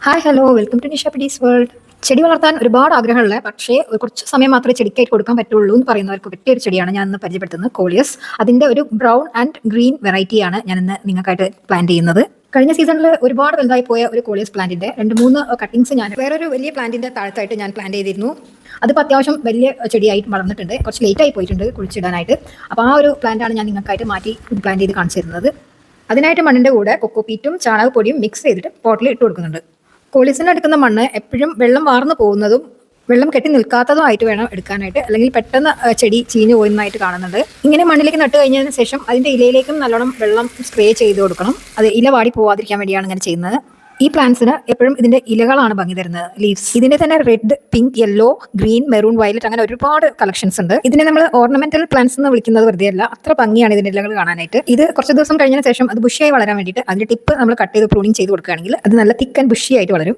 Hi hello welcome to Nisha PD's world. ചെടി വളർത്താൻ ഒരുപാട് ആഗ്രഹമുള്ള പക്ഷേ കുറച്ച് സമയം മാത്രമേ ചെടിക്കായിട്ട് കൊടുക്കാൻ പറ്റുള്ളൂ എന്ന് പറയുന്നവർക്ക് പറ്റിയ ഒരു ചെടിയാണ് ഞാൻ ഇന്ന് പരിചയപ്പെടുത്തുന്നത്, കോളിയസ്. അതിന്റെ ഒരു ബ്രൗൺ ആൻഡ് ഗ്രീൻ വെറൈറ്റിയാണ് ഞാൻ ഇന്ന് നിങ്ങൾക്കായിട്ട് പ്ലാൻ ചെയ്യുന്നത്. കഴിഞ്ഞ സീസണിൽ ഒരുപാട് വലുതായി പോയ ഒരു കോളിയസ് പ്ലാന്റിന്റെ 2-3 കട്ടിങ്സ് ഞാൻ വേറൊരു വലിയ പ്ലാന്റിന്റെ താഴത്തായിട്ട് ഞാൻ പ്ലാൻ ചെയ്തിരുന്നു. അതിപ്പോൾ അത്യാവശ്യം വലിയ ചെടിയായിട്ട് വളർന്നിട്ടുണ്ട്. കുറച്ച് ലേറ്റ് ആയി പോയിട്ടുണ്ട് കുഴിച്ചിടാനായിട്ട്. അപ്പോൾ ആ ഒരു പ്ലാന്റാണ് ഞാൻ നിങ്ങൾക്കായിട്ട് മാറ്റി പ്ലാൻ ചെയ്ത് കാണിച്ചു തരുന്നത്. അതിനായിട്ട് മണ്ണിന്റെ കൂടെ കൊക്കോപീറ്റും ചാണകപ്പൊടിയും മിക്സ് ചെയ്തിട്ട് പോട്ടിൽ ഇട്ട് കൊടുക്കുന്നുണ്ട്. കോളിയസിന് എടുക്കുന്ന മണ്ണ് എപ്പോഴും വെള്ളം വാർന്നു പോകുന്നതും വെള്ളം കെട്ടി നിൽക്കാത്തതുമായിട്ട് വേണം എടുക്കാനായിട്ട്, അല്ലെങ്കിൽ പെട്ടെന്ന് ചെടി ചീഞ്ഞു പോകുന്നതായിട്ട് കാണുന്നുണ്ട്. ഇങ്ങനെ മണ്ണിലേക്ക് നട്ട് കഴിഞ്ഞതിന് ശേഷം അതിന്റെ ഇലയിലേക്കും നല്ലോണം വെള്ളം സ്പ്രേ ചെയ്ത് കൊടുക്കണം. അത് ഇല വാടി പോവാതിരിക്കാൻ വേണ്ടിയാണ് ഇങ്ങനെ ചെയ്യുന്നത്. ഈ പ്ലാന്റ്സിന് എപ്പോഴും ഇതിന്റെ ഇലകളാണ് ഭംഗി തരുന്നത്, ലീവ്സ്. ഇതിന്റെ തന്നെ red, pink, yellow, green, maroon, violet അങ്ങനെ ഒരുപാട് കളക്ഷൻസ് ഉണ്ട്. ഇതിനെ നമ്മൾ ഓർണമെന്റൽ പ്ലാന്റ്സ് എന്ന് വിളിക്കുന്നത് വെറുതെ അല്ല, അത്ര ഭംഗിയാണ് ഇതിന്റെ ഇലകൾ കാണാനായിട്ട്. ഇത് കുറച്ച് ദിവസം കഴിഞ്ഞതിന് ശേഷം അത് ബുഷിയായി വളരാൻ വേണ്ടിയിട്ട് അതിന്റെ ടിപ്പ് നമ്മൾ കട്ട് ചെയ്ത് പ്രൂണിങ് ചെയ്ത് കൊടുക്കുകയാണെങ്കിൽ അത് നല്ല തിക്ക് ആൻഡ് ബുഷി ആയിട്ട് വളരും.